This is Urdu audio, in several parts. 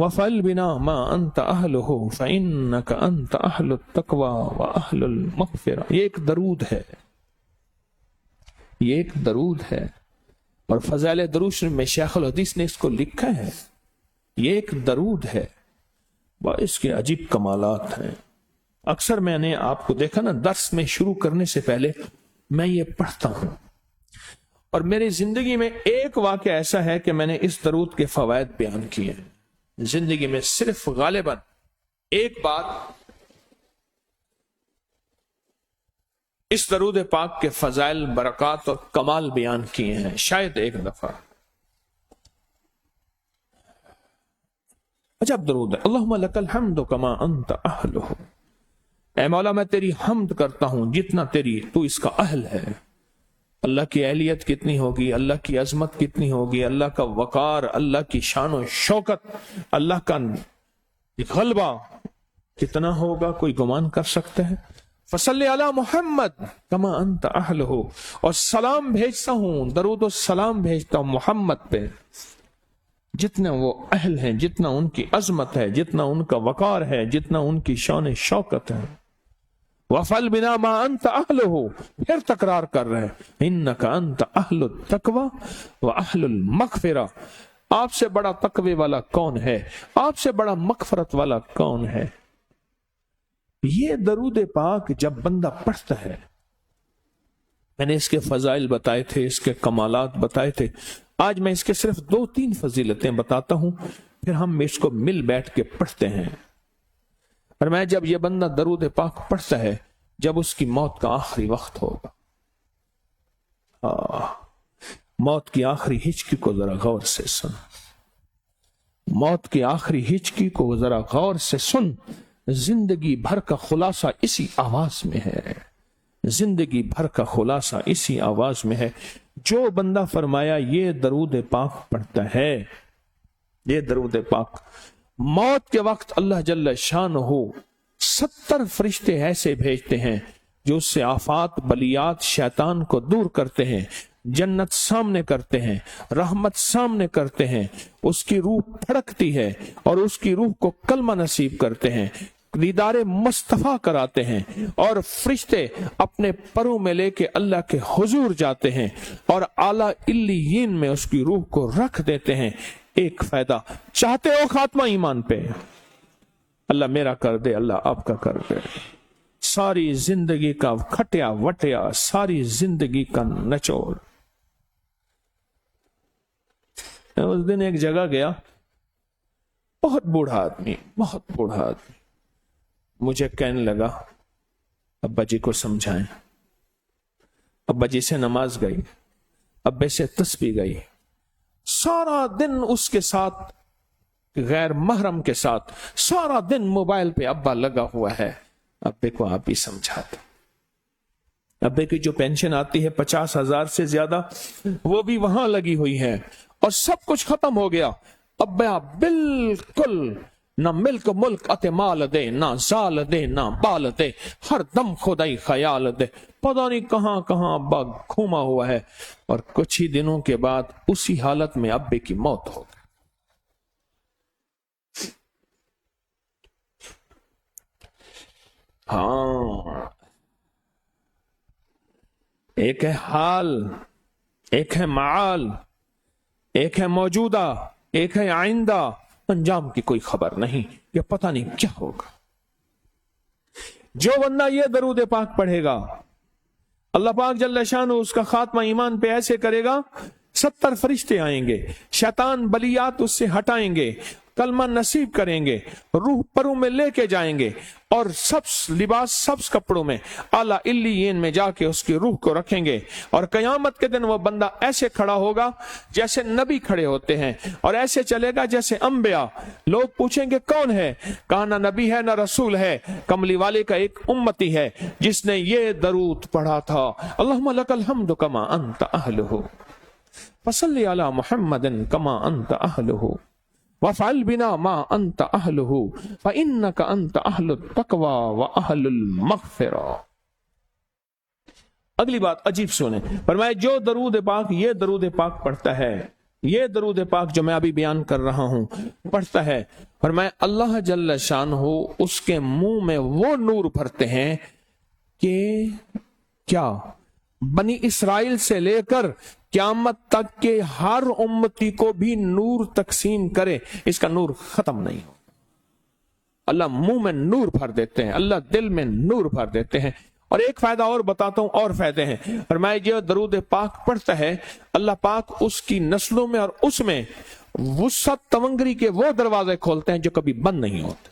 وَفَعَلْ بِنَا مَا أَنْتَ أَهْلُهُ فَإِنَّكَ أَنْتَ أَهْلُ التَّقْوَى وَأَهْلُ الْمَغْفِرَةِ. یہ ایک درود ہے، یہ ایک درود ہے، اور فضائل درود شریف میں شیخ الحدیث نے اس کو لکھا ہے. یہ ایک درود ہے، اس کے عجیب کمالات ہیں. اکثر میں نے آپ کو دیکھا نا، درس میں شروع کرنے سے پہلے میں یہ پڑھتا ہوں، اور میری زندگی میں ایک واقعہ ایسا ہے کہ میں نے اس درود کے فوائد بیان کیے ہیں. زندگی میں صرف غالباً ایک بار اس درود پاک کے فضائل، برکات اور کمال بیان کیے ہیں، شاید ایک دفعہ. عجب درود ہے. اللہم لک الحمد کما انت اہلہ. اے مولا میں تیری حمد کرتا ہوں جتنا تو اس کا اہل ہے. اللہ کی اہلیت کتنی ہوگی، اللہ کی عظمت کتنی ہوگی، اللہ کا وقار، اللہ کی شان و شوکت، اللہ کا غلبہ کتنا ہوگا، کوئی گمان کر سکتا ہے. فصلی علی محمد کما انت اہلہ. اور سلام بھیجتا ہوں، درود و سلام بھیجتا ہوں محمد پہ جتنا وہ اہل ہیں، جتنا ان کی عظمت ہے، جتنا ان کا وقار ہے، جتنا ان کی شان شوکت ہے. وَفَعَلْ بِنَا مَا أَنْتَ أَهْلُهُ. پھر تکرار کر رہے ہیں، إِنَّكَ أَنْتَ أَهْلُ التَّقْوَى وَأَهْلُ الْمَغْفِرَةِ. آپ سے بڑا تقوی والا کون ہے، آپ سے بڑا مغفرت والا کون ہے. یہ درود پاک جب بندہ پڑھتا ہے، میں نے اس کے فضائل بتائے تھے، اس کے کمالات بتائے تھے. آج میں اس کے صرف 2-3 فضیلتیں بتاتا ہوں، پھر ہم اس کو مل بیٹھ کے پڑھتے ہیں. اور میں جب یہ بندہ درود پاک پڑھتا ہے، جب اس کی موت کا آخری وقت ہوگا، موت کی آخری ہچکی کو ذرا غور سے سن، موت کی آخری ہچکی کو ذرا غور سے سن. زندگی بھر کا خلاصہ اسی آواز میں ہے، زندگی بھر کا خلاصہ اسی آواز میں ہے. جو بندہ فرمایا یہ درود پاک پڑھتا ہے، یہ درود پاک، موت کے وقت اللہ جل شانہ 70 فرشتے ایسے بھیجتے ہیں جو اس سے آفات، بلیات، شیطان کو دور کرتے ہیں، جنت سامنے کرتے ہیں، رحمت سامنے کرتے ہیں. اس کی روح پھڑکتی ہے اور اس کی روح کو کلمہ نصیب کرتے ہیں، دیدار مصطفیٰ کراتے ہیں، اور فرشتے اپنے پروں میں لے کے اللہ کے حضور جاتے ہیں اور اعلیٰ علیین میں اس کی روح کو رکھ دیتے ہیں. ایک فائدہ چاہتے ہو خاتمہ ایمان پہ، اللہ میرا کر دے، اللہ آپ کا کر دے. ساری زندگی کا کھٹیا وٹیا، ساری زندگی کا نچوڑ. اس دن ایک جگہ گیا، بہت بوڑھا آدمی، بہت بوڑھا آدمی، مجھے کہنے لگا ابا جی کو سمجھائیں. ابا جی سے نماز گئی، ابے سے تسبیح گئی. سارا دن اس کے ساتھ، غیر محرم کے ساتھ، سارا دن موبائل پہ ابا لگا ہوا ہے. ابے کو آپ ہی سمجھاتے. ابے کی جو پینشن آتی ہے 50,000 سے زیادہ، وہ بھی وہاں لگی ہوئی ہے، اور سب کچھ ختم ہو گیا. ابا بالکل نہ ملک ملک اتے مال دے، نہ زال دے، نہ بال دے، ہر دم خدائی خیال دے. پتہ نہیں کہاں کہاں ابا گھوما ہوا ہے. اور کچھ ہی دنوں کے بعد اسی حالت میں ابے کی موت ہو گئی. ہاں، ایک ہے حال، ایک ہے معال، ایک ہے موجودہ، ایک ہے آئندہ. انجام کی کوئی خبر نہیں، یہ پتہ نہیں کیا ہوگا. جو بندہ یہ درود پاک پڑھے گا، اللہ پاک جل شانہ اس کا خاتمہ ایمان پہ ایسے کرے گا، 70 فرشتے آئیں گے، شیطان بلیات اس سے ہٹائیں گے، کلمہ نصیب کریں گے، روح پروں میں لے کے جائیں گے، اور سبز لباس، سبز کپڑوں میں اعلیٰ علیین میں جا کے اس کی روح کو رکھیں گے. اور قیامت کے دن وہ بندہ ایسے کھڑا ہوگا جیسے نبی کھڑے ہوتے ہیں، اور ایسے چلے گا جیسے انبیاء. لوگ پوچھیں گے کون ہے؟ کہا نہ نبی ہے نہ رسول ہے، کملی والے کا ایک امتی ہے جس نے یہ درود پڑھا تھا، اللہم لک الحمد کما انت اہلہ، فصلی علی محمد کما انت اہلہ، وَفْعَلْ بِنَا مَا أَنْتَ أَهْلُهُ فَإِنَّكَ أَنْتَ أَهْلُ التَّقْوَى وَأَهْلُ الْمَغْفِرَةِ. اگلی بات عجیب سنیں، فرمائے جو درود پاک، یہ درود پاک پڑھتا ہے، یہ درود پاک جو میں ابھی بیان کر رہا ہوں پڑھتا ہے، اور میں اللہ جل شانہ اس کے منہ میں وہ نور بھرتے ہیں کہ کیا بنی اسرائیل سے لے کر قیامت تک کے ہر امتی کو بھی نور تقسیم کرے، اس کا نور ختم نہیں ہو۔ اللہ منہ میں نور بھر دیتے ہیں، اللہ دل میں نور بھر دیتے ہیں۔ اور ایک فائدہ اور بتاتا ہوں، اور فائدے ہیں۔ فرمایا جو درود پاک پڑھتا ہے اللہ پاک اس کی نسلوں میں اور اس میں وسعت تونگری کے وہ دروازے کھولتے ہیں جو کبھی بند نہیں ہوتے،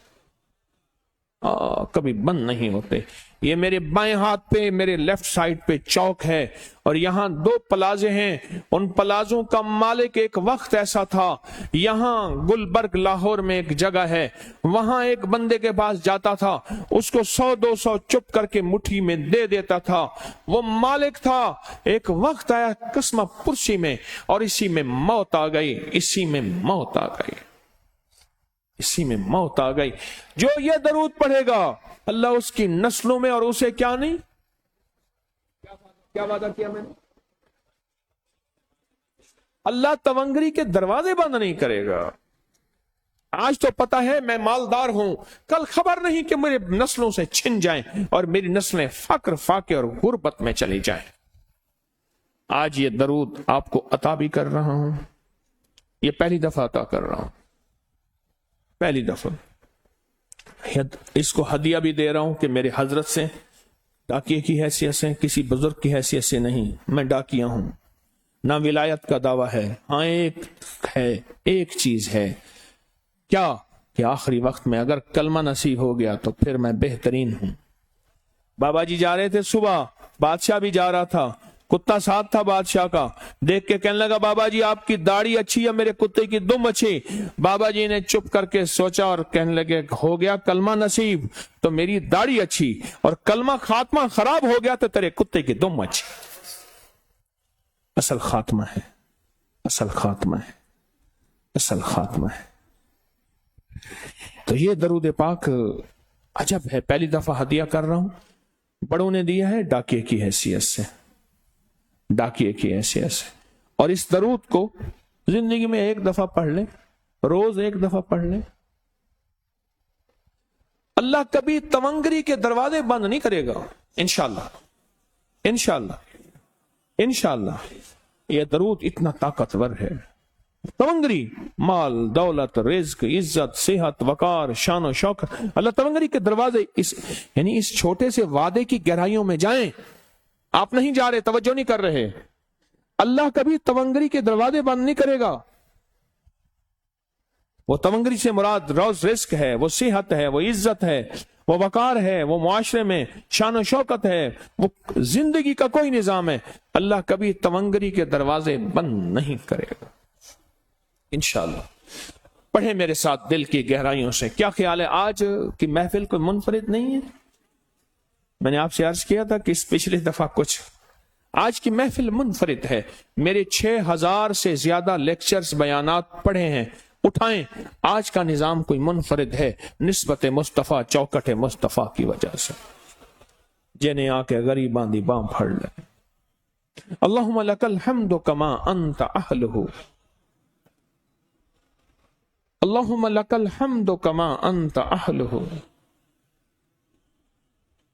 کبھی بند نہیں ہوتے۔ یہ میرے بائیں ہاتھ پہ، میرے لیفٹ سائڈ پہ چوک ہے، اور یہاں 2 پلازے ہیں۔ ان پلازوں کا مالک ایک وقت ایسا تھا، یہاں گلبرگ لاہور میں ایک جگہ ہے، وہاں ایک بندے کے پاس جاتا تھا، اس کو 100-200 چپ کر کے مٹھی میں دے دیتا تھا۔ وہ مالک تھا، ایک وقت آیا قسمہ پرسی میں، اور اسی میں موت آ گئی، اسی میں موت آ گئی، اسی میں موت آ گئی۔ جو یہ درود پڑھے گا اللہ اس کی نسلوں میں اور اسے کیا نہیں، کیا وعدہ کیا میں نے، اللہ تونگری کے دروازے بند نہیں کرے گا۔ آج تو پتا ہے میں مالدار ہوں، کل خبر نہیں کہ میرے نسلوں سے چھن جائیں اور میری نسلیں فقر فاقے اور غربت میں چلی جائیں۔ آج یہ درود آپ کو عطا بھی کر رہا ہوں، یہ پہلی دفعہ عطا کر رہا ہوں، پہلی دفعہ اس کو ہدیہ بھی دے رہا ہوں کہ میرے حضرت سے، ڈاکیے کی حیثیت سے، کسی بزرگ کی حیثیت سے نہیں، میں ڈاکیہ ہوں، نہ ولایت کا دعویٰ ہے۔ ہاں ایک چیز ہے، کیا کہ آخری وقت میں اگر کلمہ نصیب ہو گیا تو پھر میں بہترین ہوں۔ بابا جی جا رہے تھے صبح، بادشاہ بھی جا رہا تھا، کتا ساتھ تھا بادشاہ کا، دیکھ کے کہنے لگا بابا جی آپ کی داڑھی اچھی یا میرے کتے کی دم اچھی؟ بابا جی نے چپ کر کے سوچا اور کہنے لگے ہو گیا کلمہ نصیب تو میری داڑھی اچھی، اور کلمہ خاتمہ خراب ہو گیا تو تیرے کتے کی دم اچھی۔ اصل خاتمہ ہے، اصل خاتمہ ہے، اصل خاتمہ ہے۔ تو یہ درود پاک عجب ہے، پہلی دفعہ ہدیہ کر رہا ہوں، بڑوں نے دیا ہے ڈاکیے کی حیثیت سے، ڈاکیے کی حیثیت سے۔ اور اس درود کو زندگی میں ایک دفعہ پڑھ لیں، روز ایک دفعہ پڑھ لیں، اللہ کبھی تونگری کے دروازے بند نہیں کرے گا، انشاءاللہ انشاءاللہ انشاءاللہ۔ یہ درود اتنا طاقتور ہے، تونگری، مال، دولت، رزق، عزت، صحت، وقار، شان و شوکت، اللہ تونگری کے دروازے یعنی اس چھوٹے سے وعدے کی گہرائیوں میں جائیں، آپ نہیں جا رہے، توجہ نہیں کر رہے، اللہ کبھی تونگری کے دروازے بند نہیں کرے گا۔ وہ تونگری سے مراد روز رزق ہے، وہ صحت ہے، وہ عزت ہے، وہ وقار ہے، وہ معاشرے میں شان و شوکت ہے، وہ زندگی کا کوئی نظام ہے، اللہ کبھی تونگری کے دروازے بند نہیں کرے گا انشاءاللہ۔ پڑھیں میرے ساتھ دل کی گہرائیوں سے۔ کیا خیال ہے آج کی محفل کوئی منفرد نہیں ہے؟ میں نے آپ سے عرض کیا تھا کہ اس پچھلی دفعہ کچھ، آج کی محفل منفرد ہے۔ میرے 6000 سے زیادہ لیکچرز بیانات پڑھے ہیں، اٹھائیں، آج کا نظام کوئی منفرد ہے نسبت مصطفیٰ چوکٹ مصطفیٰ کی وجہ سے۔ جنہیں آ کے غریباں دی باں پھڑ لے۔ اللہم لک الحمد کما انت اہلہ، اللہم لک الحمد کما انت اہلہ،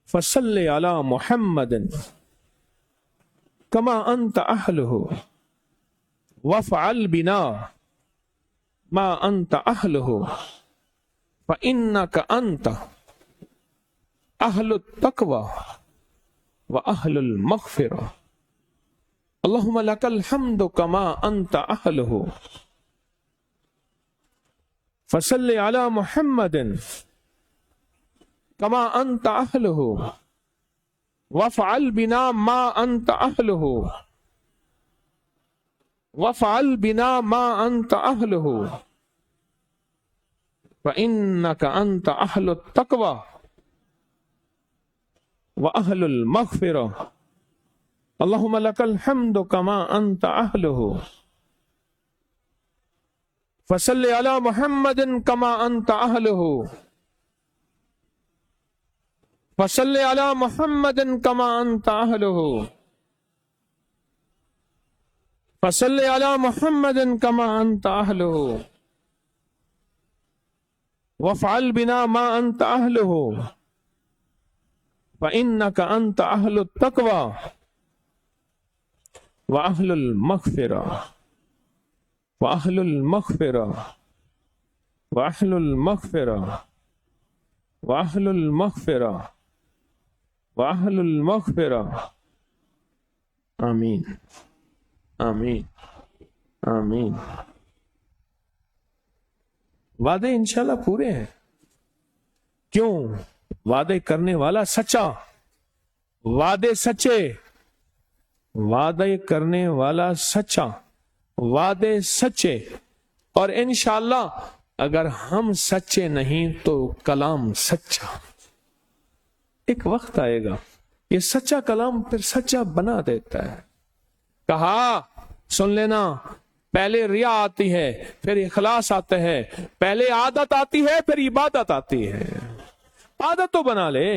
فصل علی محمد کما انت اہلہ، وافعل بنا ما انت اہلہ، فانک انت اہل التقوی واہل المغفرہ۔ اللہم لک الحمد کما انت اہلہ، فصل علی محمد کما انت اہلہ، وافعل بنا ما انت اہلہ، وافعل بنا ما انت اہلہ، فانک انت اہل التقوی واہل المغفرہ۔ اللہم لک الحمد کما انت اہلہ، فصل علی محمد کما انت اہلہ، فصل علی محمد کما انت اہلہ، فصل علی محمد کما انت اہلہ وافعل بنا ما انت اہلہ فانک انت اہل التقوی واہل المغفرہ واہل المغفرہ واہل المغفرہ واہل المغفرہ واہل المغفرہ. آمین آمین آمین. وعدے انشاءاللہ پورے ہیں. کیوں؟ وعدے کرنے والا سچا، وعدے سچے، وعدے کرنے والا سچا، وعدے سچے. اور انشاءاللہ اگر ہم سچے نہیں تو کلام سچا. ایک وقت آئے گا یہ سچا کلام پھر سچا بنا دیتا ہے. کہا سن لینا، پہلے ریا آتی ہے، پھر اخلاص آتا ہے، پہلے عادت آتی ہے، پھر عبادت آتی ہے. عادت تو بنا لے،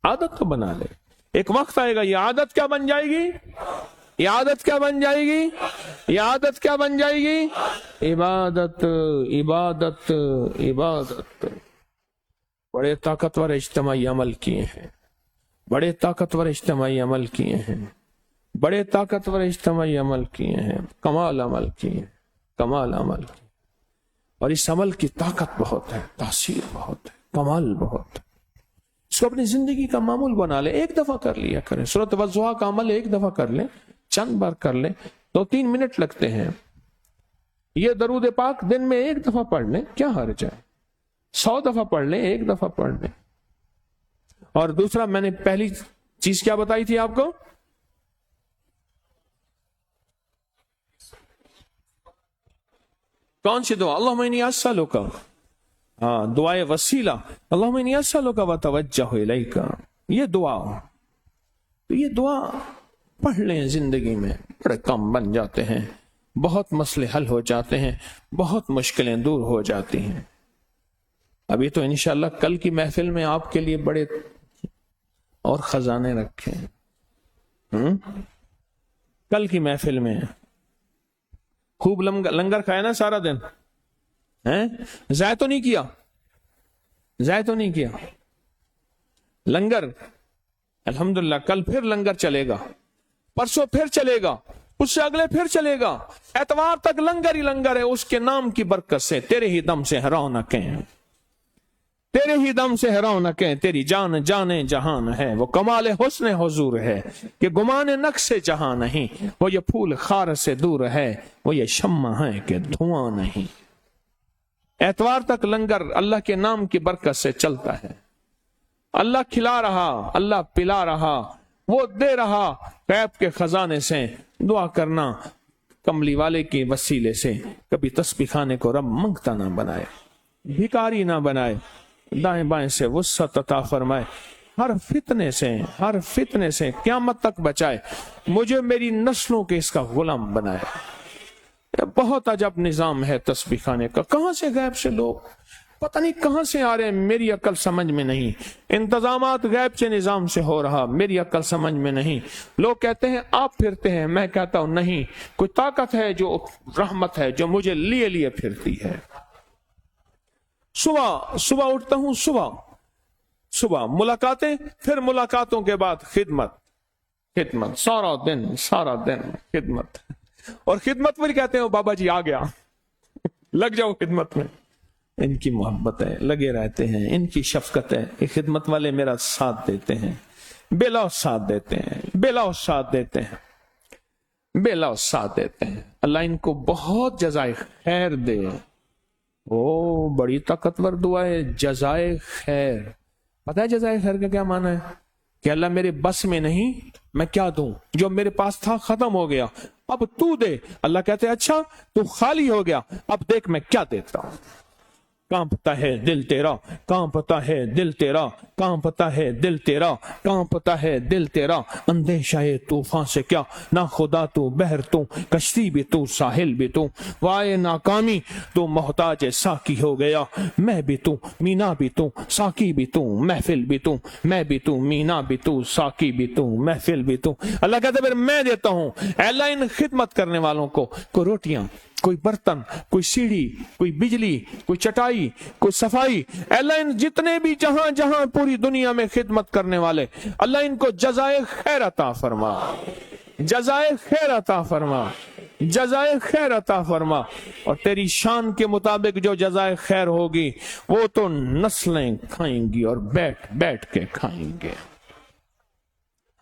عادت تو بنا لے. ایک وقت آئے گا یہ عادت کیا بن جائے گی؟ یہ عادت کیا بن جائے گی؟ یہ عادت کیا بن جائے گی؟ عبادت عبادت عبادت. بڑے طاقتور اجتماعی عمل کیے ہیں، بڑے طاقتور اجتماعی عمل کیے ہیں، بڑے طاقتور اجتماعی عمل کیے ہیں، کمال عمل کیے ہیں، کمال عمل کیے. اور اس عمل کی طاقت بہت ہے، تاثیر بہت ہے، کمال بہت ہے. اس کو اپنی زندگی کا معمول بنا لے. ایک دفعہ کر لیا کریں سورۃ والضحیٰ کا عمل، ایک دفعہ کر لیں، چند بار کر لیں، 2-3 منٹ لگتے ہیں. یہ درود پاک دن میں ایک دفعہ پڑھ لیں، کیا حرج ہے؟ 100 دفعہ پڑھ لیں، ایک دفعہ پڑھ لیں. اور دوسرا، میں نے پہلی چیز کیا بتائی تھی آپ کو؟ کون سی دعا؟ اللہم انی اسألک، دعائے وسیلہ، اللہم انی اسألک واتوجہ الیک. یہ دعا، تو یہ دعا پڑھ لیں زندگی میں، بڑے کام بن جاتے ہیں، بہت مسئلے حل ہو جاتے ہیں، بہت مشکلیں دور ہو جاتی ہیں. ابھی تو انشاءاللہ کل کی محفل میں آپ کے لیے بڑے اور خزانے رکھے ہیں. کل کی محفل میں خوب لنگر کھایا نا سارا دن، ضائع تو نہیں کیا؟ ضائع تو نہیں کیا لنگر؟ الحمدللہ. کل پھر لنگر چلے گا، پرسوں پھر چلے گا، اس سے اگلے پھر چلے گا. اتوار تک لنگر ہی لنگر ہے. اس کے نام کی برکت سے تیرے ہی دم سے رونقیں، تیرے ہی دم سے رونقیں، تیری جان جانے جہان ہے. وہ کمال حسن حضور ہے کہ گمان نقش سے جہاں نہیں. وہ یہ پھول خار سے دور ہے، وہ یہ شمع ہے کہ دھواں نہیں. اتوار تک لنگر اللہ کے نام کی برکت سے چلتا ہے. اللہ کھلا رہا، اللہ پلا رہا، وہ دے رہا غیب کے خزانے سے. دعا کرنا کملی والے کے وسیلے سے کبھی تسبیح خانے کو رب منگتا نہ بنائے، بھکاری نہ بنائے. دائیں بائیں سے وسعت عطا فرمائے، ہر فتنے سے، ہر فتنے سے قیامت تک بچائے. مجھے میری نسلوں کے اس کا غلام بنائے. بہت عجب نظام ہے تسبیح خانے کا. کہاں سے غیب سے لوگ پتہ نہیں کہاں سے آ رہے ہیں، میری عقل سمجھ میں نہیں. انتظامات غیب سے نظام سے ہو رہا، میری عقل سمجھ میں نہیں. لوگ کہتے ہیں آپ پھرتے ہیں، میں کہتا ہوں نہیں، کوئی طاقت ہے جو رحمت ہے جو مجھے لیے لیے پھرتی ہے. صبح اٹھتا ہوں، صبح ملاقاتیں، پھر ملاقاتوں کے بعد خدمت، سارا دن خدمت. اور خدمت پر کہتے ہیں بابا جی آ گیا، لگ جاؤ خدمت میں. ان کی محبت ہے، لگے رہتے ہیں. ان کی شفقت ہے، یہ خدمت والے میرا ساتھ دیتے ہیں، بے لوث ساتھ دیتے ہیں، بے لوث ساتھ دیتے ہیں، بے لوث ساتھ دیتے ہیں. اللہ ان کو بہت جزائے خیر دے. بڑی طاقتور دعا ہے جزائے خیر. پتہ ہے جزائے خیر کا کیا معنی ہے؟ کہ اللہ میرے بس میں نہیں، میں کیا دوں؟ جو میرے پاس تھا ختم ہو گیا، اب تو دے. اللہ کہتے ہیں اچھا تو خالی ہو گیا، اب دیکھ میں کیا دیتا ہوں. کانپتا ہے دل تیرا، کانپتا ہے دل تیرا، کانپتا ہے دل تیرا، کانپتا ہے دل تیرا، اندیشہ طوفان سے کیا، نہ خدا تو بحر تو کشتی بھی تو ساحل بھی تو، وائے ناکامی تو محتاج ساقی ہو گیا، میں بھی تو مینا بھی تو ساقی بھی تو محفل بھی تو، میں بھی تو مینا بھی تو ساقی بھی تو محفل بھی تو۔ اللہ کہتا ہے پھر میں دیتا ہوں۔ اے اللہ ان خدمت کرنے والوں کو، کوئی روٹیاں، کوئی برتن، کوئی سیڑھی، کوئی بجلی، کوئی چٹائی، کوئی صفائی، اللہ ان جتنے بھی جہاں جہاں پوری دنیا میں خدمت کرنے والے، اللہ ان کو جزائے خیر عطا فرما، جزائے خیر عطا فرما، جزائے خیر عطا فرما، اور تیری شان کے مطابق جو جزائے خیر ہوگی وہ تو نسلیں کھائیں گی اور بیٹھ بیٹھ کے کھائیں گے۔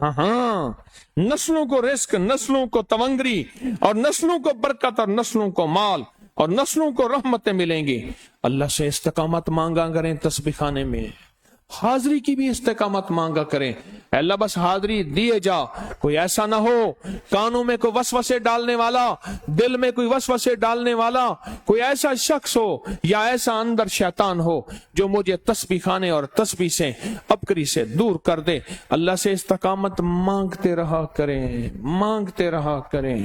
ہاں نسلوں کو رزق، نسلوں کو تونگری، اور نسلوں کو برکت، اور نسلوں کو مال، اور نسلوں کو رحمتیں ملیں گی۔ اللہ سے استقامت مانگا کریں، تسبیح خانے میں حاضری کی بھی استقامت مانگا کریں۔ اللہ بس حاضری دیے جا، کوئی ایسا نہ ہو کانوں میں کوئی وسوسے ڈالنے والا، دل میں کوئی وسوسے ڈالنے والا کوئی ایسا شخص ہو یا ایسا اندر شیطان ہو جو مجھے تسبیح خانے اور تسبیح سے، ابکری سے دور کر دے۔ اللہ سے استقامت مانگتے رہا کریں، مانگتے رہا کریں،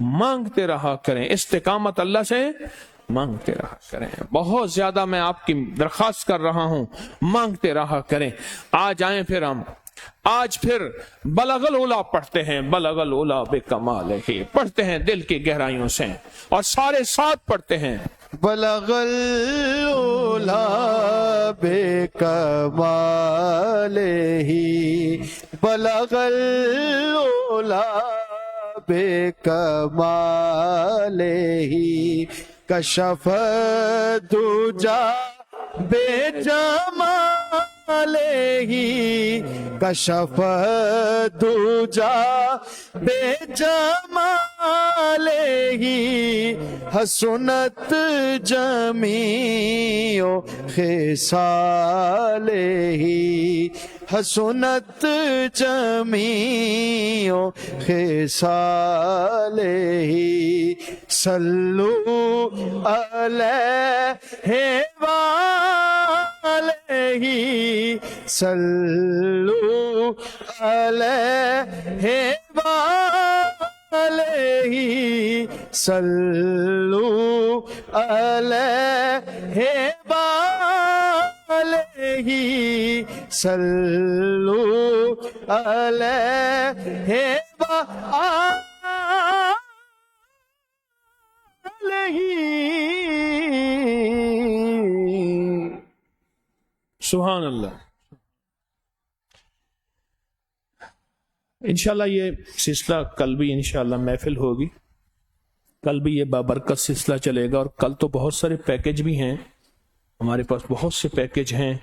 مانگتے رہا کریں، استقامت اللہ سے مانگتے رہا کریں۔ بہت زیادہ میں آپ کی درخواست کر رہا ہوں، مانگتے رہا کریں۔ آج آئیں پھر ہم آج پھر بلغ العلا پڑھتے ہیں، بلغ العلا بکمالہ، پڑھتے ہیں دل کی گہرائیوں سے اور سارے ساتھ پڑھتے ہیں۔ بلغ العلا بکمالہ، بلغ العلا بکمالہ، کشف الدجا بجمالہ، کشف الدجا بجمالہ، حسنت جمیع خصالہ، حسنت جمیع خصالہ، صلو علیہ وآلہ، صلو علیہ وآلہ، صلو علیہ وآلہ، صلو علیہ وآلہ۔ سبحان اللہ۔ انشاءاللہ یہ سلسلہ کل بھی انشاءاللہ محفل ہوگی، کل بھی یہ بابرکت سلسلہ چلے گا، اور کل تو بہت سارے پیکج بھی ہیں ہمارے پاس، بہت سے پیکج ہیں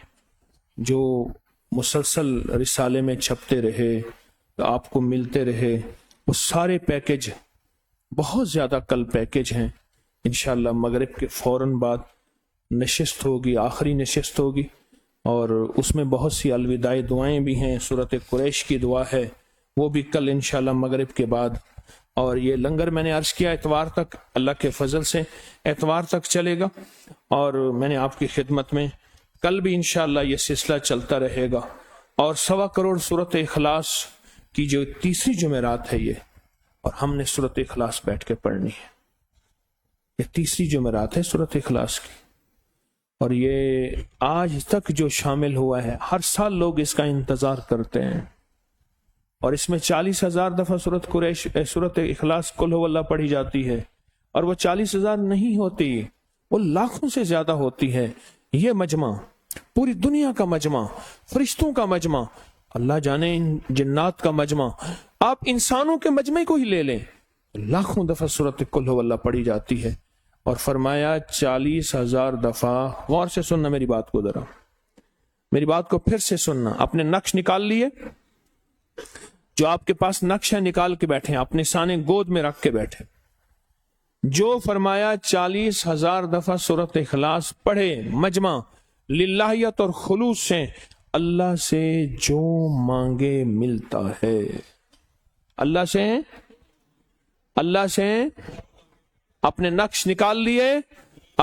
جو مسلسل رسالے میں چھپتے رہے، آپ کو ملتے رہے، وہ سارے پیکج بہت زیادہ کل پیکج ہیں۔ انشاءاللہ مغرب کے فوراً بعد نشست ہوگی، آخری نشست ہوگی، اور اس میں بہت سی الوداعی دعائیں بھی ہیں، سورۃ قریش کی دعا ہے، وہ بھی کل انشاءاللہ مغرب کے بعد، اور یہ لنگر میں نے عرض کیا اتوار تک، اللہ کے فضل سے اتوار تک چلے گا، اور میں نے آپ کی خدمت میں کل بھی انشاءاللہ یہ سلسلہ چلتا رہے گا۔ اور 1.25 کروڑ سورۃ اخلاص کی جو تیسری جمعرات ہے یہ، اور ہم نے سورۃ اخلاص بیٹھ کے پڑھنی ہے، یہ تیسری جمعرات ہے سورۃ اخلاص کی، اور یہ آج تک جو شامل ہوا ہے، ہر سال لوگ اس کا انتظار کرتے ہیں، اور اس میں 40,000 دفعہ سورۃ اخلاص قل هو اللہ پڑھی جاتی ہے، اور وہ 40,000 نہیں ہوتی، وہ لاکھوں سے زیادہ ہوتی ہے۔ یہ مجمع پوری دنیا کا مجمع، فرشتوں کا مجمع، اللہ جانے ان جنات کا مجمع، آپ انسانوں کے مجمع کو ہی لے لیں، لاکھوں دفعہ سورۃ قل هو اللہ پڑھی جاتی ہے، اور فرمایا 40,000 دفعہ، غور سے سننا میری بات کو، ذرا میری بات کو پھر سے سننا، اپنے نقش نکال لیے، جو آپ کے پاس نقش ہے نکال کے بیٹھے، اپنے سانے گود میں رکھ کے بیٹھے، جو فرمایا 40,000 دفعہ سورۃ اخلاص پڑھے مجمع للہیت اور خلوص سے، اللہ سے جو مانگے ملتا ہے، اللہ سے اپنے نقش نکال لیے،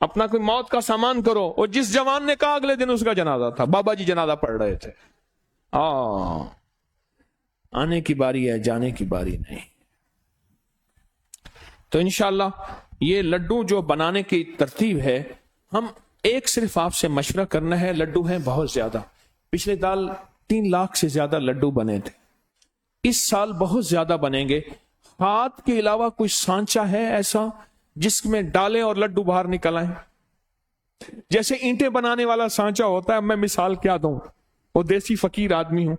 اپنا کوئی موت کا سامان کرو. اور جس جوان نے کہا اگلے دن اس کا جنازہ تھا, بابا جی جنازہ پڑھ رہے تھے. آنے کی باری ہے, جانے کی باری نہیں. تو انشاءاللہ یہ لڈو جو بنانے کی ترتیب ہے, ہم ایک صرف آپ سے مشورہ کرنا ہے. لڈو ہیں بہت زیادہ, پچھلے سال 3 لاکھ سے زیادہ لڈو بنے تھے, اس سال بہت زیادہ بنیں گے. ہاتھ کے علاوہ کوئی سانچہ ہے ایسا جس میں ڈالیں اور لڈو باہر نکل آئیں؟ جیسے اینٹیں بنانے والا سانچہ ہوتا ہے, میں مثال کیا دوں, وہ دیسی فقیر آدمی ہوں,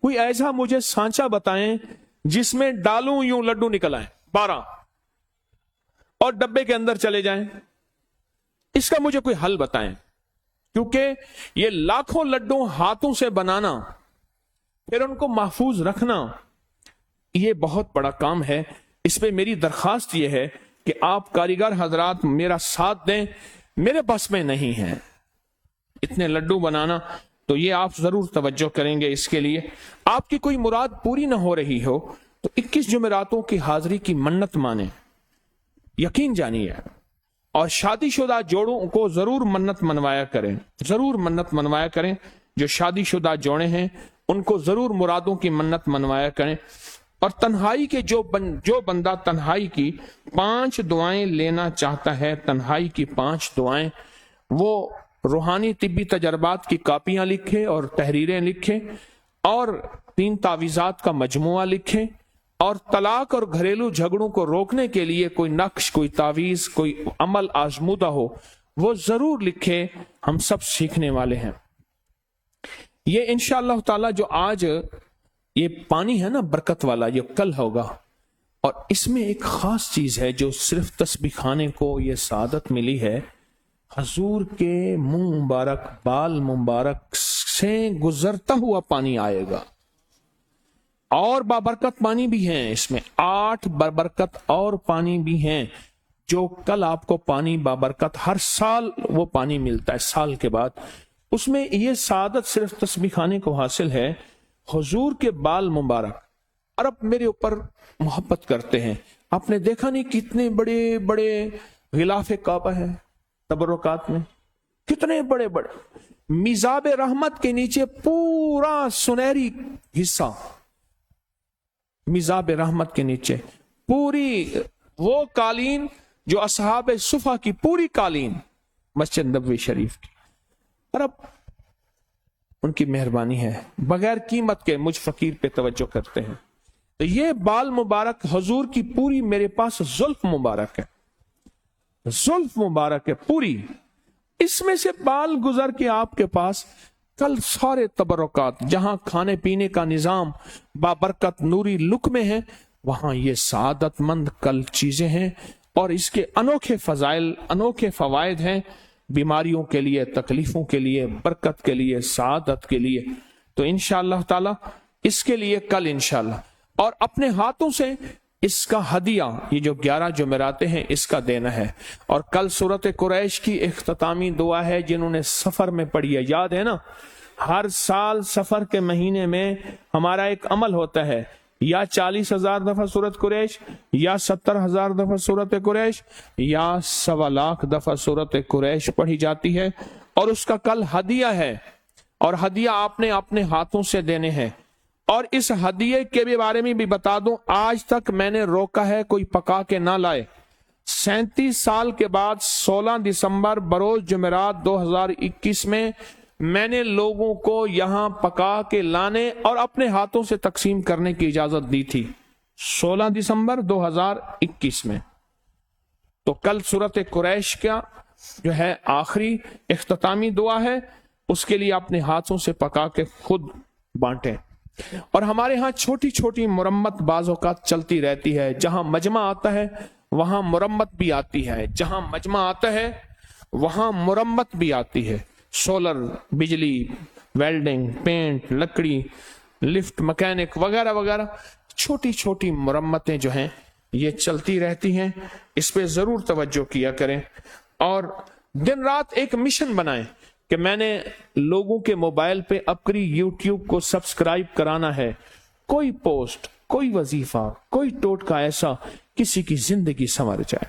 کوئی ایسا مجھے سانچہ بتائیں جس میں ڈالوں یوں لڈو نکل آئیں 12 اور ڈبے کے اندر چلے جائیں. اس کا مجھے کوئی حل بتائیں, کیونکہ یہ لاکھوں لڈو ہاتھوں سے بنانا پھر ان کو محفوظ رکھنا یہ بہت بڑا کام ہے. اس پہ میری درخواست یہ ہے کہ آپ کاریگر حضرات میرا ساتھ دیں. میرے بس میں نہیں ہے اتنے لڈو بنانا, تو یہ آپ ضرور توجہ کریں گے. اس کے لیے آپ کی کوئی مراد پوری نہ ہو رہی ہو تو 21 جمعراتوں کی حاضری کی منت مانیں, یقین جانیے. اور شادی شدہ جوڑوں کو ضرور منت منوایا کریں, ضرور منت منوایا کریں. جو شادی شدہ جوڑے ہیں ان کو ضرور مرادوں کی منت منوایا کریں. اور تنہائی کے جو بندہ تنہائی کی 5 دعائیں لینا چاہتا ہے, تنہائی کی 5 دعائیں, وہ روحانی طبی تجربات کی کاپیاں لکھے اور تحریریں لکھے اور 3 تعویذات کا مجموعہ لکھے, اور طلاق اور گھریلو جھگڑوں کو روکنے کے لیے کوئی نقش, کوئی تعویذ, کوئی عمل آزمودہ ہو وہ ضرور لکھے. ہم سب سیکھنے والے ہیں. یہ انشاءاللہ تعالی جو آج یہ پانی ہے نا برکت والا, یہ کل ہوگا, اور اس میں ایک خاص چیز ہے جو صرف تسبیح خانے کو یہ سعادت ملی ہے. حضور کے منہ مبارک, بال مبارک سے گزرتا ہوا پانی آئے گا, اور بابرکت پانی بھی ہیں اس میں, 8 بابرکت اور پانی بھی ہیں جو کل آپ کو پانی بابرکت ہر سال وہ پانی ملتا ہے سال کے بعد. اس میں یہ سعادت صرف تسبیح خانے کو حاصل ہے. حضور کے بال مبارک, اور اب میرے اوپر محبت کرتے ہیں. آپ نے دیکھا نہیں کتنے بڑے بڑے غلاف کعبہ ہیں تبرکات میں, کتنے بڑے بڑے. میزاب رحمت کے نیچے پورا سنہری حصہ, میزاب رحمت کے نیچے پوری وہ قالین جو اصحاب صفا کی پوری قالین مسجد نبوی شریف کی. اور اب ان کی مہربانی ہے, بغیر قیمت کے مجھ فقیر پہ توجہ کرتے ہیں. تو یہ بال مبارک حضور کی پوری میرے پاس زلف مبارک ہے, زلف مبارک ہے پوری. اس میں سے بال گزر کے آپ کے پاس کل سارے تبرکات, جہاں کھانے پینے کا نظام بابرکت نوری لک میں ہے, وہاں یہ سعادت مند کل چیزیں ہیں, اور اس کے انوکھے فضائل, انوکھے فوائد ہیں بیماریوں کے لیے, تکلیفوں کے لیے, برکت کے لیے, سعادت کے لیے. تو انشاءاللہ تعالی اس کے لیے کل انشاءاللہ, اور اپنے ہاتھوں سے اس کا ہدیہ, یہ جو 11 جمعراتیں ہیں اس کا دینا ہے. اور کل سورۃ قریش کی اختتامی دعا ہے, جنہوں نے سفر میں پڑھی ہے, یاد ہے نا, ہر سال سفر کے مہینے میں ہمارا ایک عمل ہوتا ہے, یا 40,000 دفعہ سورۃ قریش, یا 70,000 دفعہ سورۃ قریش, یا 1.25 دفعہ سورۃ قریش پڑھی جاتی ہے. اور اس کا کل ہدیہ ہے, اور ہدیہ آپ نے اپنے ہاتھوں سے دینے ہیں. اور اس ہدیے کے بھی بارے میں بھی بتا دوں, آج تک میں نے روکا ہے کوئی پکا کے نہ لائے. 37 سال کے بعد 16 دسمبر بروز جمعرات 2021 میں میں نے لوگوں کو یہاں پکا کے لانے اور اپنے ہاتھوں سے تقسیم کرنے کی اجازت دی تھی, 16 دسمبر 2021 میں. تو کل سورۃ قریش کا جو ہے آخری اختتامی دعا ہے, اس کے لیے اپنے ہاتھوں سے پکا کے خود بانٹیں. اور ہمارے ہاں چھوٹی چھوٹی مرمت بعض اوقات چلتی رہتی ہے, جہاں مجمع آتا ہے وہاں مرمت بھی آتی ہے, جہاں مجمع آتا ہے وہاں مرمت بھی آتی ہے. سولر, بجلی, ویلڈنگ, پینٹ, لکڑی, لفٹ, مکینک وغیرہ وغیرہ چھوٹی چھوٹی مرمتیں جو ہیں یہ چلتی رہتی ہیں. اس پہ ضرور توجہ کیا کریں, اور دن رات ایک مشن بنائیں کہ میں نے لوگوں کے موبائل پہ اپنی یوٹیوب کو سبسکرائب کرانا ہے. کوئی پوسٹ, کوئی وظیفہ, کوئی ٹوٹکا ایسا کسی کی زندگی سنور جائے,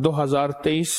2023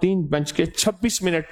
3:26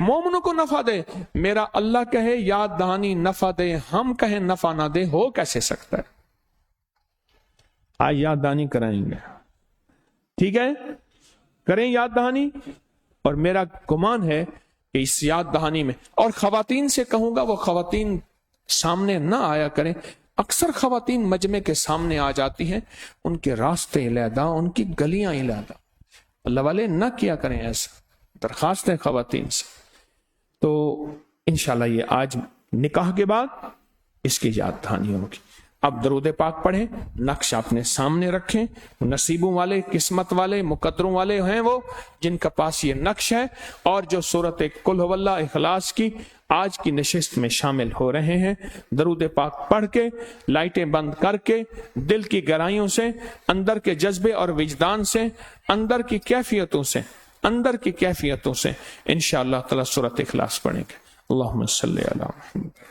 مومنوں کو نفع دے. میرا اللہ کہے یاد دہانی نفع دے، ہم کہیں نفع نہ دے، ہو کیسے سکتا ہے؟ آج یاد دہانی کرائیں گے، ٹھیک ہے؟ کریں یاد دہانی. اور میرا گمان ہے کہ اس یاد دہانی میں، اور خواتین سے کہوں گا وہ خواتین سامنے نہ آیا کریں. اکثر خواتین مجمع کے سامنے آ جاتی ہیں، ان کے راستے علیحدہ، ان کی گلیاں علیحدہ. اللہ والے نہ کیا کریں ایسا، درخواست ہے خواتین سے. تو انشاءاللہ یہ آج نکاح کے بعد اس کی یاد دہانی ہوگی. اب درود پاک پڑھیں، نقش اپنے سامنے رکھیں. نصیبوں والے، قسمت والے، مقدروں والے ہیں وہ جن کا پاس یہ نقش ہے، اور جو سورت قل هو اللہ اخلاص کی آج کی نشست میں شامل ہو رہے ہیں. درود پاک پڑھ کے، لائٹیں بند کر کے، دل کی گہرائیوں سے، اندر کے جذبے اور وجدان سے، اندر کی کیفیتوں سے انشاءاللہ تعالی سورت اخلاص پڑھیں گے. اللہم صلی علی محمد.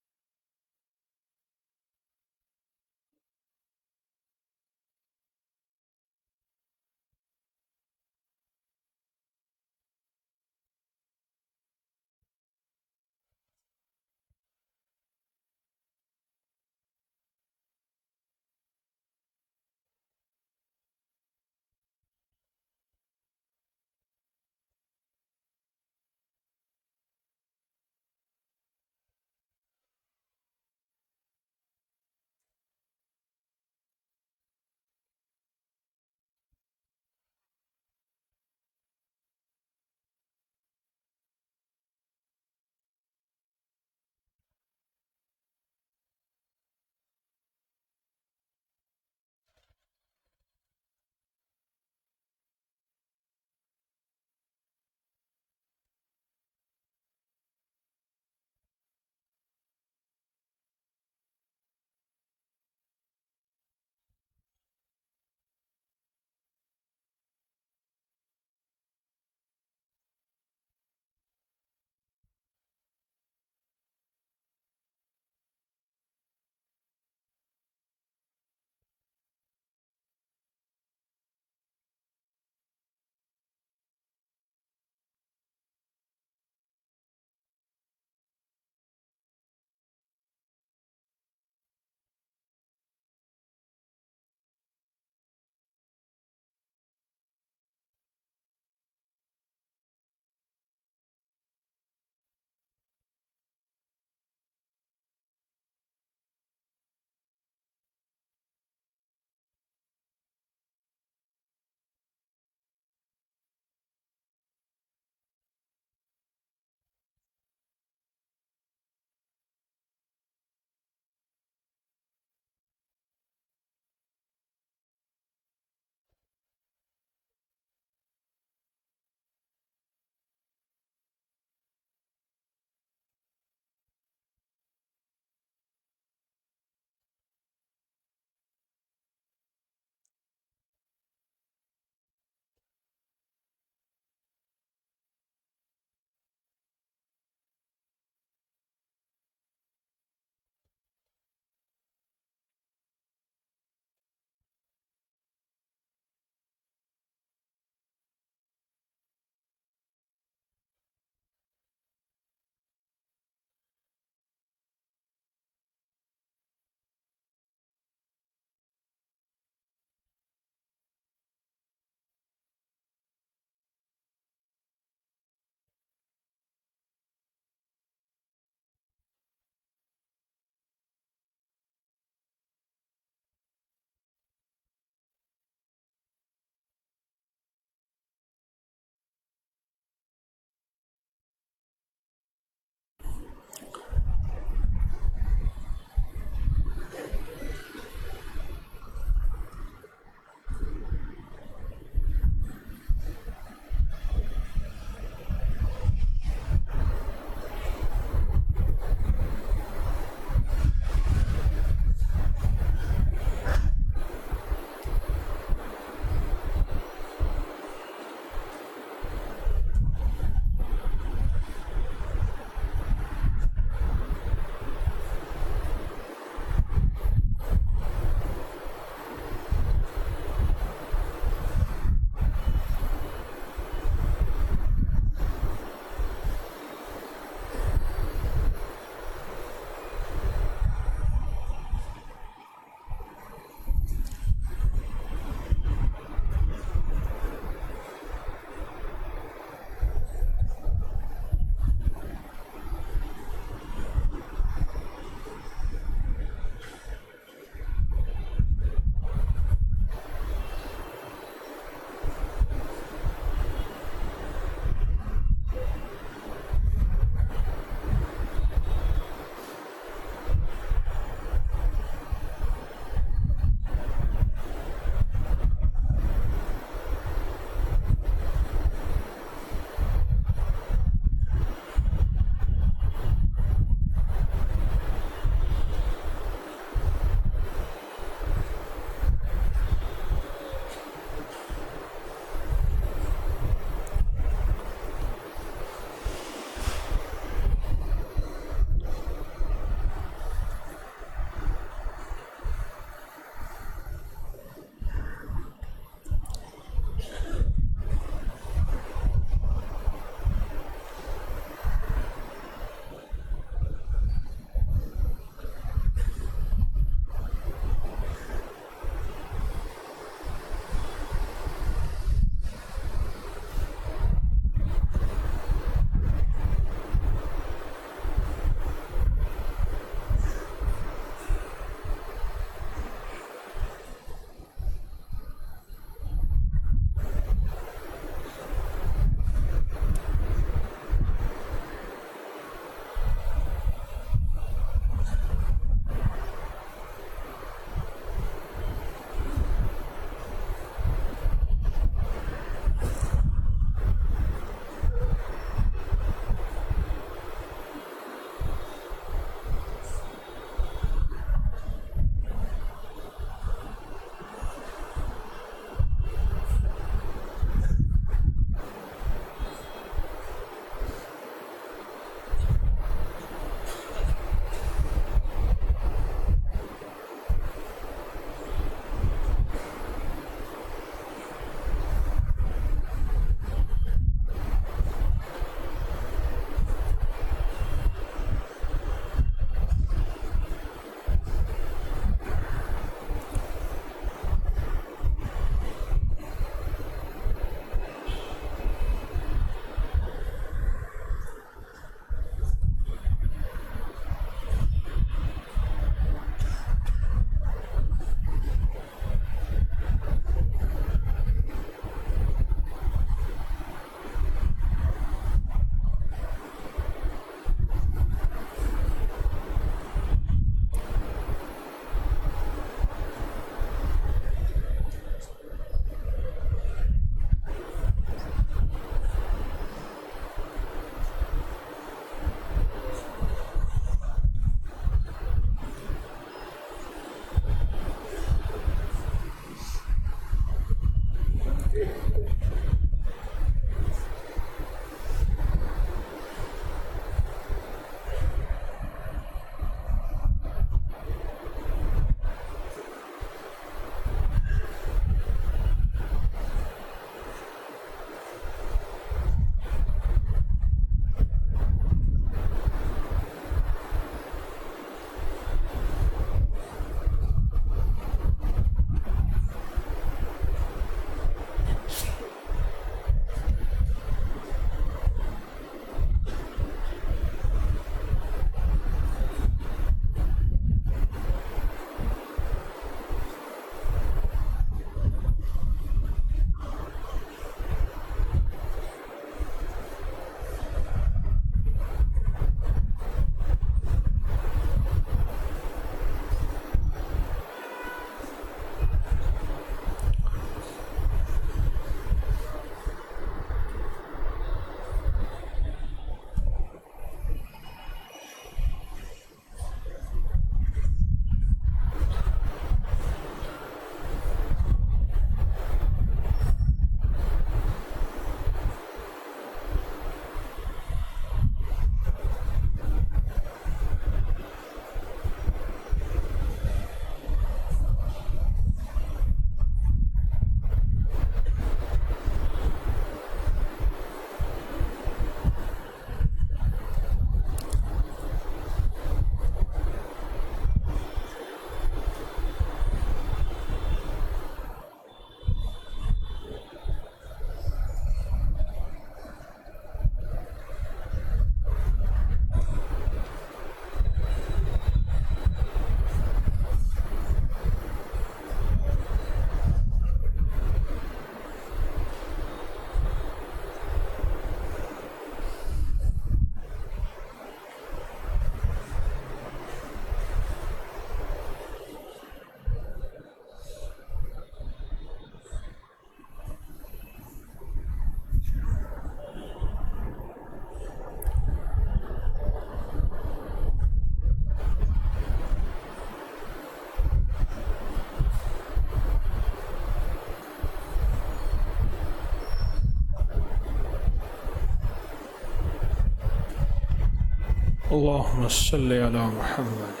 اللهم صل على محمد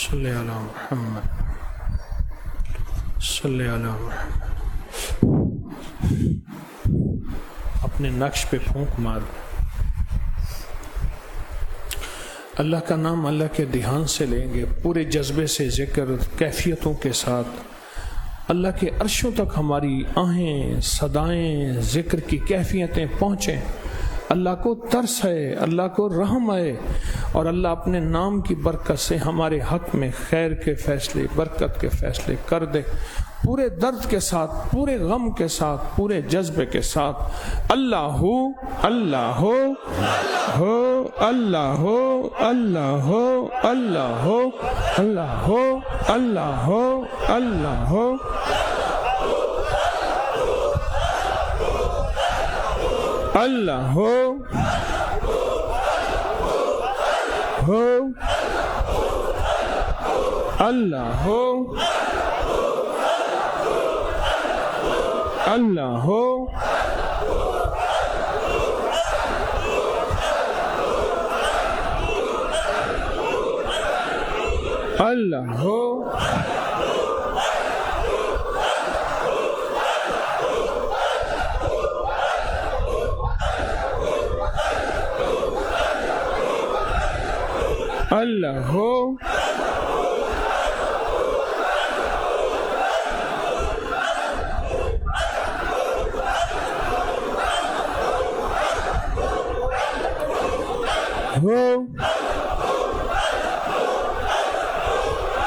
صل على محمد صل على محمد. اپنے نقش پہ پھونک مار. اللہ کا نام اللہ کے دھیان سے لیں گے، پورے جذبے سے ذکر کیفیتوں کے ساتھ. اللہ کے عرشوں تک ہماری آہیں صدائیں ذکر کی کیفیتیں پہنچیں. اللہ کو ترس ہے، اللہ کو رحم ہے، اور اللہ اپنے نام کی برکت سے ہمارے حق میں خیر کے فیصلے، برکت کے فیصلے کر دے. پورے درد کے ساتھ، پورے غم کے ساتھ، پورے جذبے کے ساتھ. اللہ ہو اللہ ہو ہو اللہ ہو اللہ ہو اللہ ہو اللہ ہو اللہ ہو اللہ ہو اللہ ہو اللہ ہو اللہ ہو اللہ ہو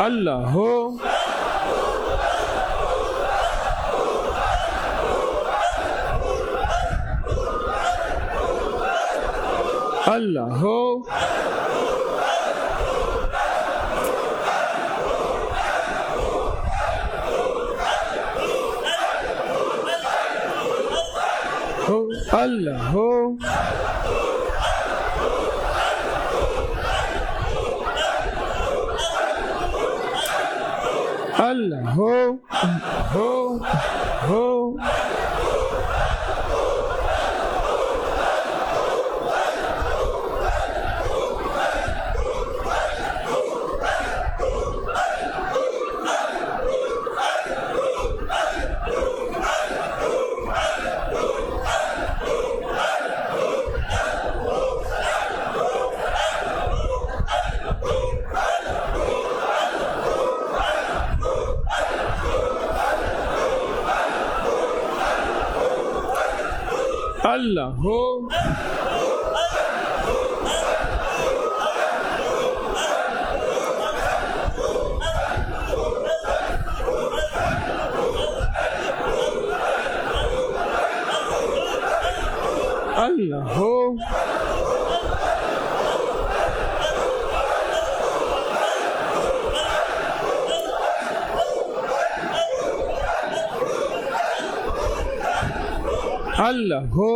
اللہ ہو اللہ ہو اللہ ہو اللہ ہو اللہ ہو اللہ ہو اللہ ہو اللہ ہو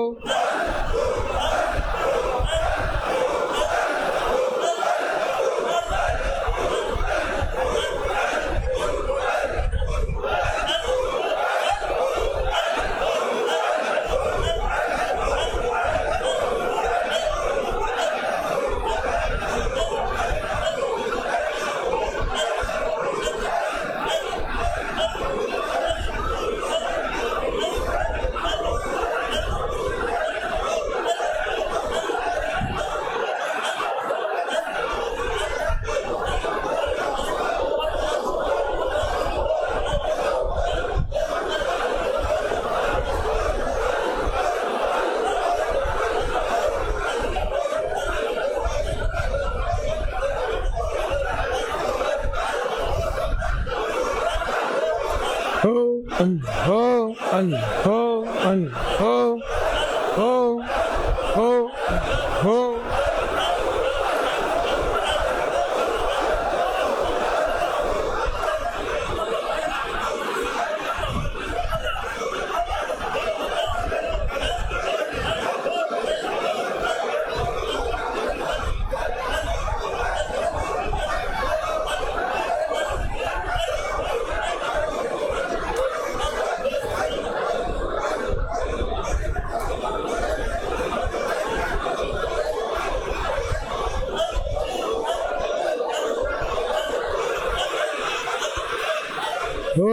ہو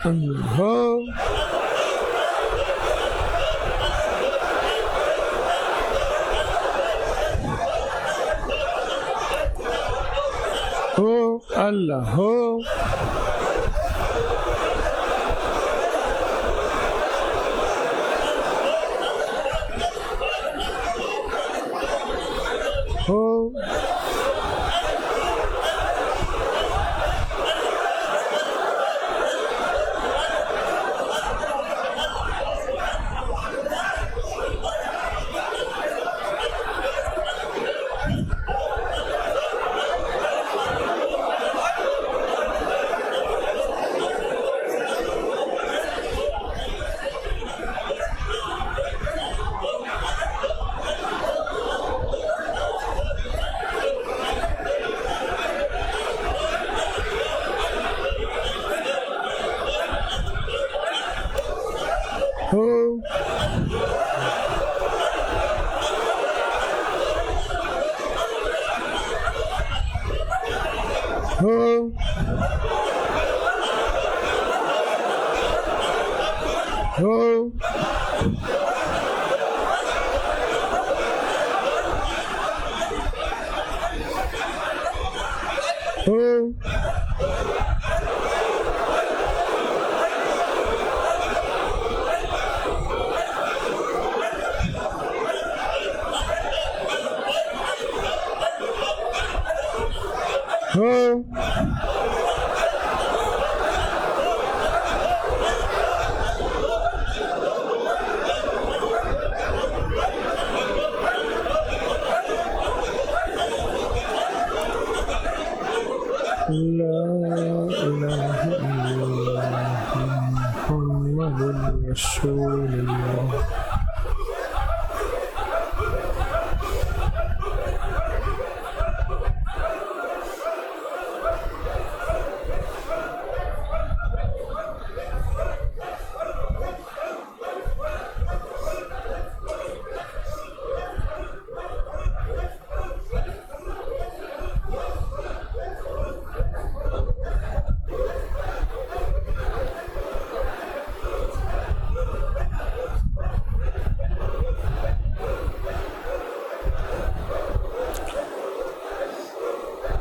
اللہ ہو اللہ ہو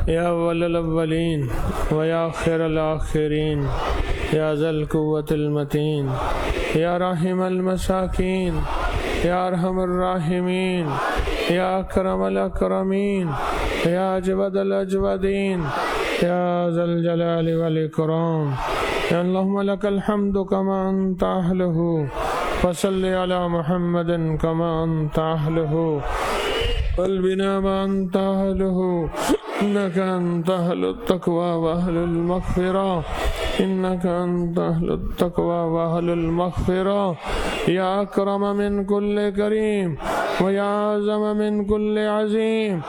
یا اول الاولین و یا آخر الاخرین یا ذا القوة المتین یا راحم المساکین یا ارحم الراحمین یا اکرم الاکرمین یا اجود الاجودین یا ذا الجلال والاکرام یا اللہم لک الحمد کما انت اہلہ فصل علی محمد کما انت اہلہ قلبنا ما انت اہلہ إنك أنت أهل التقوى وأهل المغفرة إنك أنت أهل التقوى وأهل المغفرة يا أكرم من كل كريم ويا أعظم من كل عظيم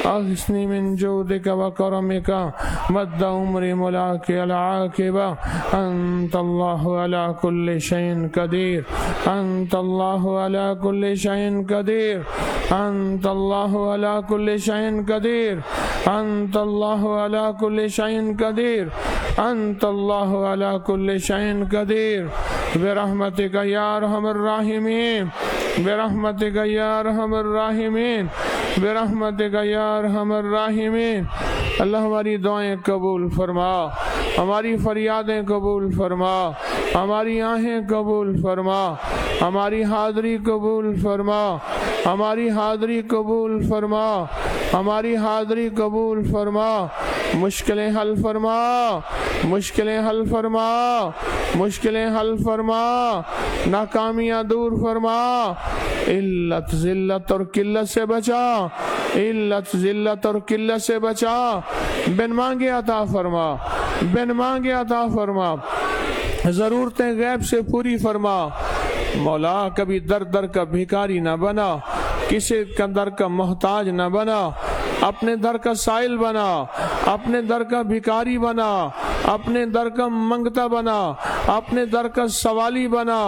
أغثني من جودك وكرمك مد عمري ملاك العاقبة أنت الله على كل شيء قدير أنت الله على كل شيء قدير أنت الله على كل شيء قدير أنت الله على كل شيء قدير أنت الله على كل شيء قدير برحمتك يا أرحم الراحمين برحمتك يا أرحم الراحمين برحمتك يا أرحم الراحمين اللہ ہماری دعائیں قبول فرما، ہماری فریادیں قبول فرما، ہماری آہیں قبول فرما، ہماری حاضری قبول فرما، ہماری حاضری قبول فرما، ہماری حاضری قبول فرما، مشکلیں حل فرما، مشکلیں حل فرما، مشکلیں حل فرما، ناکامیاں دور فرما، علت ذلت اور قلت سے بچا، علت ذلت اور قلت سے بچا، بن مانگے عطا فرما، بن مانگے عطا فرما، ضرورتیں غیب سے پوری فرما، مولا کبھی در در کا بھیکاری نہ بنا، کسی کا در کا محتاج نہ بنا، اپنے در کا سائل بنا، اپنے در کا بھیکاری بنا، اپنے در کا منگتا بنا، اپنے در کا سوالی بنا،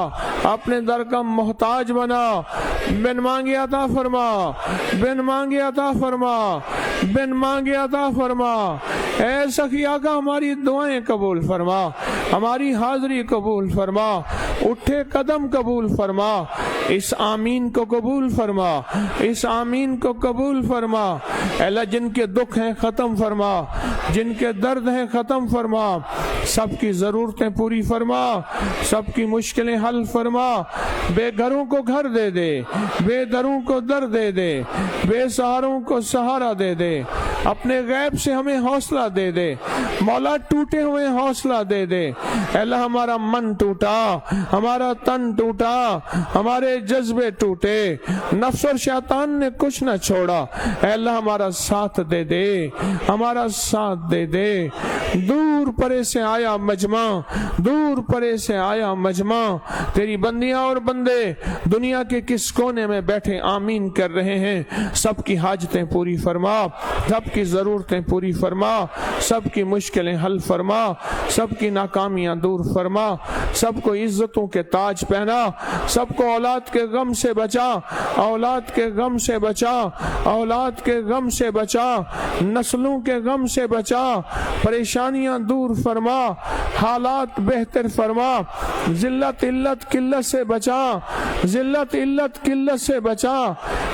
اپنے در کا محتاج بنا، بن مانگے عطا فرما، بن مانگے عطا فرما، بن مانگے عطا فرما، اے سخی آقا ہماری دعائیں قبول فرما، ہماری حاضری قبول فرما، اٹھے قدم قبول فرما، اس آمین کو قبول فرما، اس آمین کو قبول فرما۔ اے اللہ جن کے دکھ ہیں ختم فرما، جن کے درد ہیں ختم فرما، سب کی ضرورتیں پوری فرما، سب کی مشکلیں حل فرما، بے گھروں کو گھر دے دے، بے دروں کو در دے دے، بے سہاروں کو سہارا دے دے، اپنے غیب سے ہمیں حوصلہ دے دے مولا، ٹوٹے ہوئے حوصلہ دے دے۔ اے اللہ ہمارا من ٹوٹا، ہمارا تن ٹوٹا، ہمارے جذبے ٹوٹے، نفس اور شیطان نے کچھ نہ چھوڑا، اے اللہ ہمارا ساتھ دے دے، ہمارا ساتھ دے دے۔ دور پرے سے آیا مجمع، دور پرے سے آیا مجمع، تیری بندیاں اور بندے دنیا کے کس کونے میں بیٹھے آمین کر رہے ہیں، سب کی حاجتیں پوری فرما، سب کی ضرورتیں پوری فرما، سب کی مشکلیں حل فرما، سب کی ناکامیاں دور فرما، سب کو عزتوں کے تاج پہنا، سب کو اولاد کے غم سے بچا، اولاد کے غم سے بچا، اولاد کے غم سے بچا، نسلوں کے غم سے بچا، پریشانیاں دور فرما، حالات بہتر فرما، ذلت علت قلت سے بچا، ذلت علت قلت سے بچا،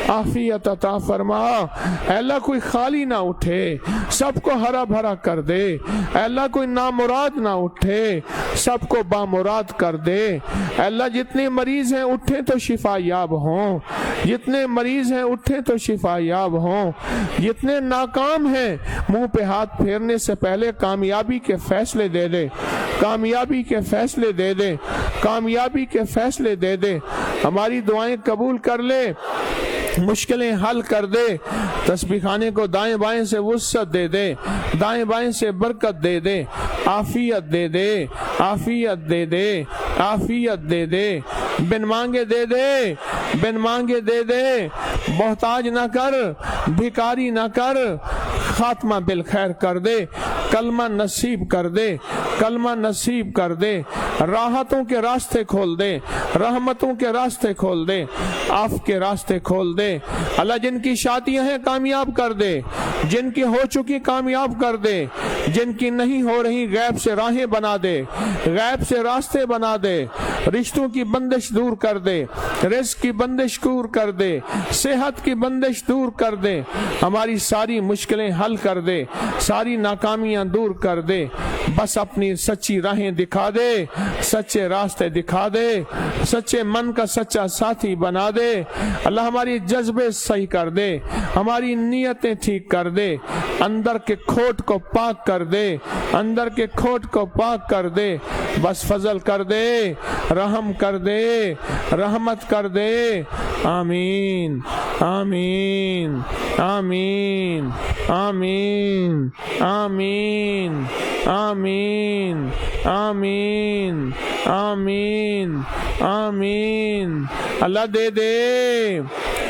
عافیت عطا فرما۔ اے اللہ کوئی خالی نہ اٹھے، سب کو ہرا بھرا کر دے، اے اللہ کوئی نامراد نہ اٹھے، سب کو بامراد کر دے۔ اے اللہ جتنے مریض ہیں اٹھیں تو شفا یاب ہوں، جتنے مریض ہیں اٹھیں تو شفا یاب ہوں، جتنے ناکام ہیں منہ پہ ہاتھ پھیرنے سے پہلے کامیابی کے فیصلے دے دے، کامیابی کے فیصلے دے دے، کامیابی کے فیصلے دے دے، ہماری دعائیں قبول کر لے، مشکلیں حل کر دے، تسبیح خانے کو دائیں بائیں سے وسعت دے دے، دائیں بائیں سے برکت دے دے، عافیت دے دے، عافیت دے دے، عافیت دے دے، بن مانگے دے دے، بن مانگے دے دے، محتاج نہ کر، بھکاری نہ کر، خاتمہ بالخیر کر دے، کلمہ نصیب کر دے، کلمہ نصیب کر دے، راحتوں کے راستے کھول دے، رحمتوں کے راستے کھول دے، عفو کے راستے کھول دے۔ اللہ جن کی شادیاں ہیں کامیاب کر دے، جن کی ہو چکی کامیاب کر دے، جن کی نہیں ہو رہی غیب سے راہیں بنا دے، غیب سے راستے بنا دے، رشتوں کی بندش دور کر دے، رزق کی بندش دور کر دے، صحت کی بندش دور کر دے، ہماری ساری مشکلیں حل کر دے، ساری ناکامیاں دور کر دے، بس اپنی سچی راہیں دکھا دے، سچے راستے دکھا دے، سچے من کا سچا ساتھی بنا دے۔ اللہ ہماری جذبے صحیح کر دے، ہماری نیتیں ٹھیک کر دے، اندر کے کھوٹ کو پاک کر دے، اندر کے کھوٹ کو پاک کر دے، بس فضل کر دے، رحم کر دے، رحمت کر دے۔ آمین آمین آمین آمین آمین آمین آمین آمین آمین۔ اللہ دے دے،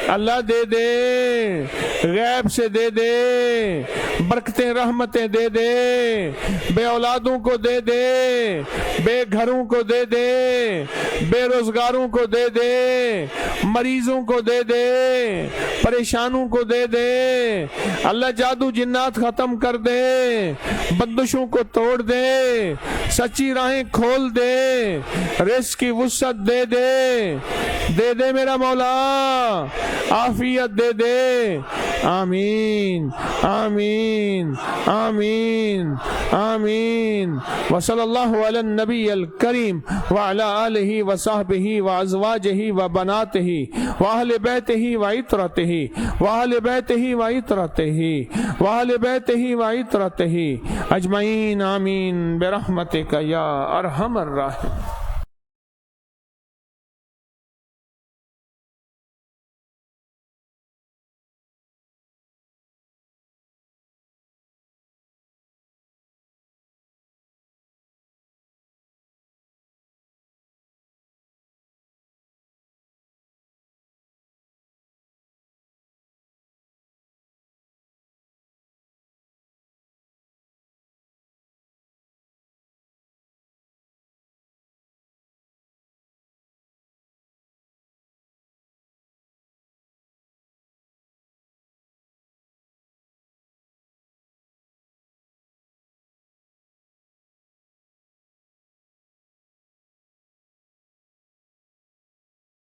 اللہ دے دے، غیب سے دے دے، برکتیں رحمتیں دے دے، بے اولادوں کو دے دے، بے گھروں کو دے دے، بے روزگاروں کو دے دے، مریضوں کو دے دے، پریشانوں کو دے دے۔ اللہ جادو جنات ختم کر دے، بندشوں کو توڑ دے، سچی راہیں کھول دے، رزق کی وسعت دے دے، دے دے میرا مولا، عافیت دے دے۔ آمین آمین آمین آمین۔ وصلی اللہ علی النبی الکریم وعلی آلہ وصحبہ وازواجہ وبناتہ واہل بیتہ وعطرتہ واہل بیتہ وعطرتہ واہل بیتہ وعطرتہ اجمعین آمین برحمتک یا ارحم الراحمین۔